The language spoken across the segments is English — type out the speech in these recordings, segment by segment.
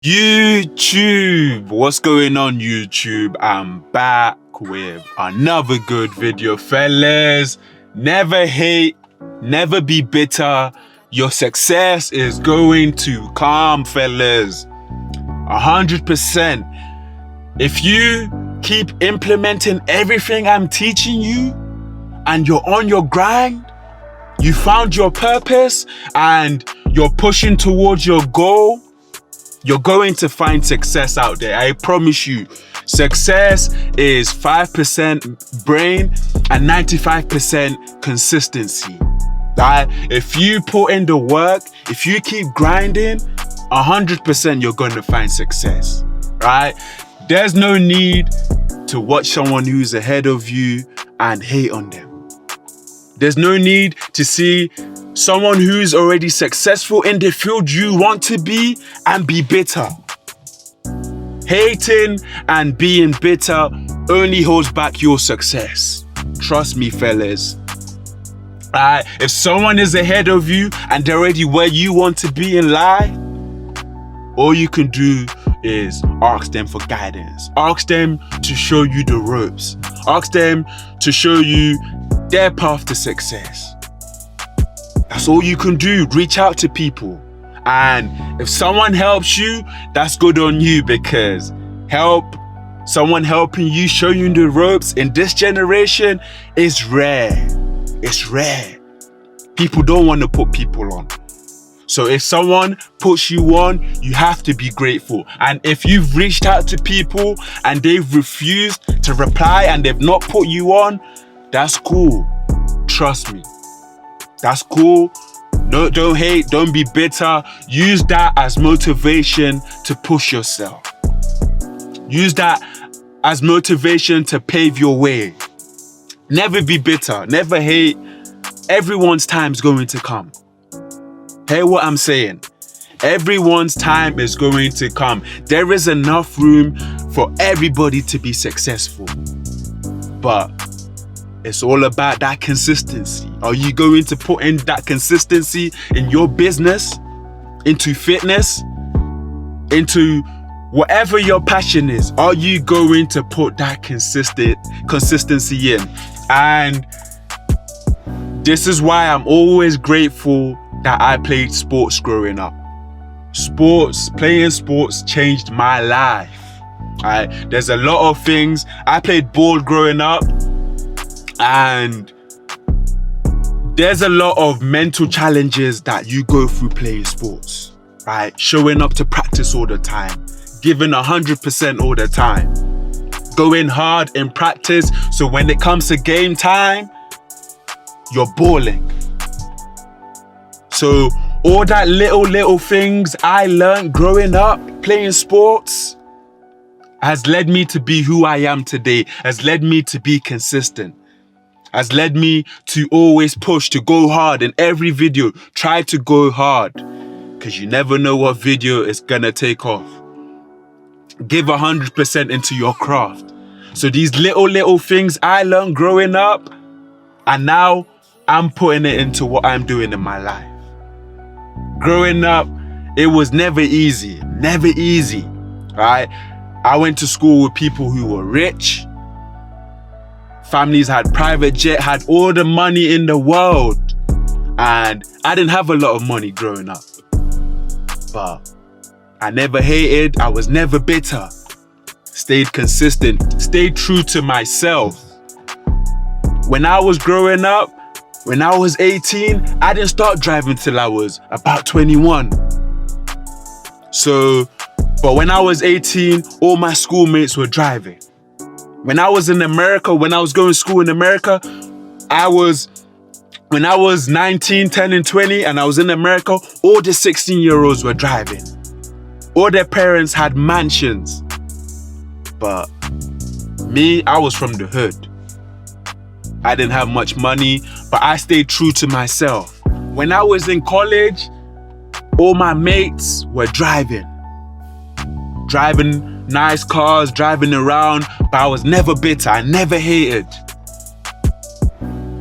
YouTube, what's going on YouTube? I'm back with another good video, fellas. Never hate, never be bitter. Your success is going to come, fellas. 100%. If you keep implementing everything I'm teaching you and you're on your grind, you found your purpose and you're pushing towards your goal, you're going to find success out there. I promise you. Success is 5% brain and 95% consistency. Right? If you put in the work, if you keep grinding, 100% you're going to find success. Right? There's no need to watch someone who's ahead of you and hate on them. There's no need to see someone who's already successful in the field you want to be and be bitter. Hating and being bitter only holds back your success. Trust me, fellas. If someone is ahead of you and they're already where you want to be in life, all you can do is ask them for guidance. Ask them to show you the ropes. Ask them to show you their path to success. That's all you can do. Reach out to people. And if someone helps you, that's good on you, because someone helping you, show you the ropes in this generation is rare. It's rare. People don't want to put people on. So if someone puts you on, you have to be grateful. And if you've reached out to people and they've refused to reply and they've not put you on, that's cool. Trust me. That's cool. No, don't hate. Don't be bitter. Use that as motivation to push yourself. Use that as motivation to pave your way. Never be bitter. Never hate. Everyone's time's going to come. Hear what I'm saying? Everyone's time is going to come. There is enough room for everybody to be successful. But it's all about that consistency. Are you going to put in that consistency in your business, into fitness, into whatever your passion is? Are you going to put that consistency in? And this is why I'm always grateful that I played sports growing up. Playing sports changed my life. There's a lot of things. I played ball growing up. And there's a lot of mental challenges that you go through playing sports, right? Showing up to practice all the time, giving 100% all the time, going hard in practice. So when it comes to game time, you're balling. So all that little things I learned growing up playing sports has led me to be who I am today, has led me to be consistent. Has led me to always push, to go hard in every video. Try to go hard, because you never know what video is gonna take off. Give 100% into your craft. So these little things I learned growing up, and now I'm putting it into what I'm doing in my life. Growing up, it was never easy, right? I went to school with people who were rich. Families had private jet, had all the money in the world. And I didn't have a lot of money growing up. But I never hated, I was never bitter. Stayed consistent, stayed true to myself. When I was growing up, when I was 18, I didn't start driving till I was about 21. But when I was 18, all my schoolmates were driving. When I was in America, when I was going to school in America, when I was 19, 10 and 20 and I was in America, all the 16-year-olds were driving. All their parents had mansions. But me, I was from the hood. I didn't have much money, but I stayed true to myself. When I was in college, all my mates were driving nice cars, driving around, but I was never bitter. I never hated.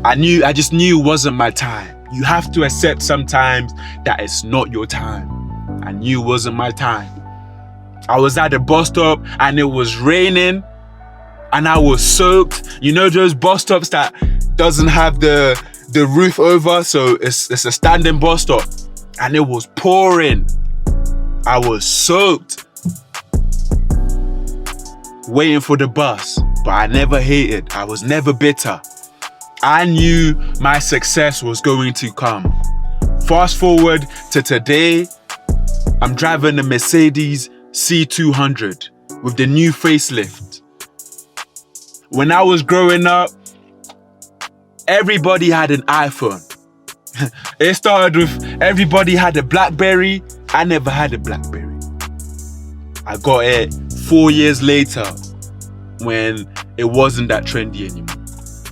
I just knew it wasn't my time. You have to accept sometimes that it's not your time. I knew it wasn't my time. I was at the bus stop and it was raining and I was soaked. You know those bus stops that doesn't have the roof over, so it's a standing bus stop, and it was pouring. I was soaked, waiting for the bus, but I never hated. I was never bitter. I knew my success was going to come. Fast forward to today, I'm driving a Mercedes C200 with the new facelift. When I was growing up, everybody had an iPhone. It started with everybody had a BlackBerry. I never had a BlackBerry. I got it 4 years later when it wasn't that trendy anymore.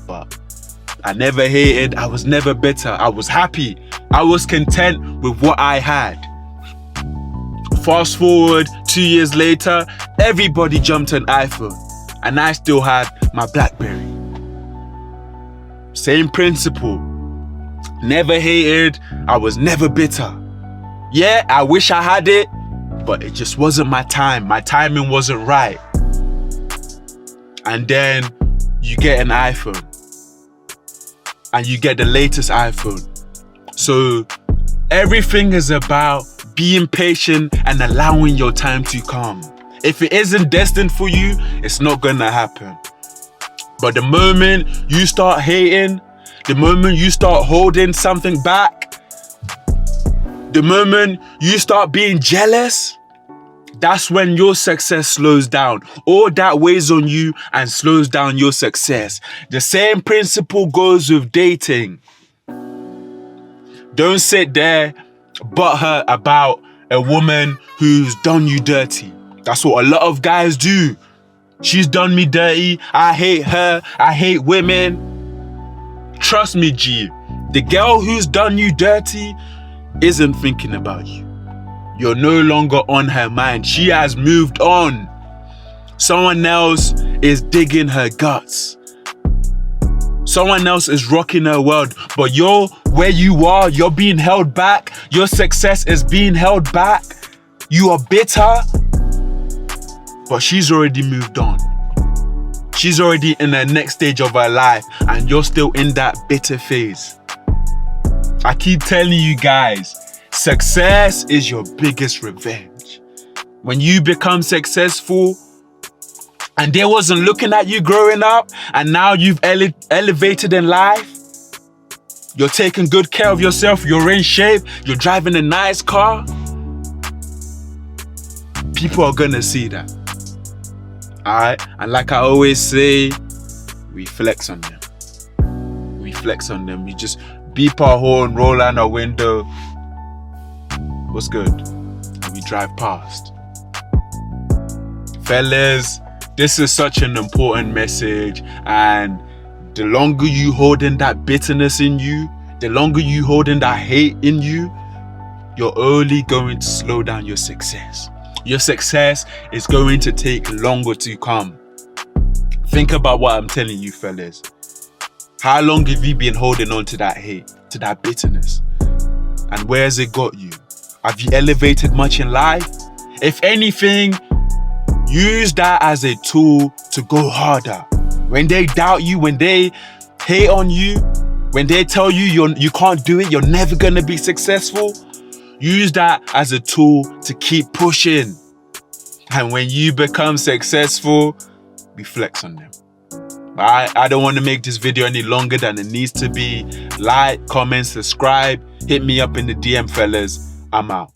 But I never hated. I was never bitter. I was happy. I was content with what I had. Fast forward 2 years later, everybody jumped an iPhone and I still had my BlackBerry. Same principle. Never hated. I was never bitter. Yeah, I wish I had it, but it just wasn't my time. My timing wasn't right. And then you get an iPhone. And you get the latest iPhone. So everything is about being patient and allowing your time to come. If it isn't destined for you, it's not gonna happen. But the moment you start hating, the moment you start holding something back, the moment you start being jealous, that's when your success slows down. All that weighs on you and slows down your success. The same principle goes with dating. Don't sit there butthurt about a woman who's done you dirty. That's what a lot of guys do. She's done me dirty. I hate her. I hate women. Trust me, G. The girl who's done you dirty isn't thinking about you. You're no longer on her mind. She has moved on. Someone else is digging her guts. Someone else is rocking her world. But you're where you are. You're being held back. Your success is being held back. You are bitter. But she's already moved on. She's already in the next stage of her life. And you're still in that bitter phase. I keep telling you guys, success is your biggest revenge. When you become successful and they wasn't looking at you growing up and now you've elevated in life, you're taking good care of yourself, you're in shape, you're driving a nice car, people are gonna see that. Alright? And like I always say, we flex on them. We flex on them. We just beep our horn, roll down our window. What's good? And we drive past. Fellas, this is such an important message, and the longer you hold in that bitterness in you, the longer you hold in that hate in you, you're only going to slow down your success. Your success is going to take longer to come. Think about what I'm telling you, fellas. How long have you been holding on to that hate, to that bitterness? And where has it got you? Have you elevated much in life? If anything, use that as a tool to go harder. When they doubt you, when they hate on you, when they tell you you can't do it, you're never gonna be successful, use that as a tool to keep pushing. And when you become successful, we flex on them. I don't want to make this video any longer than it needs to be. Like, comment, subscribe, hit me up in the DM, fellas. I'm out.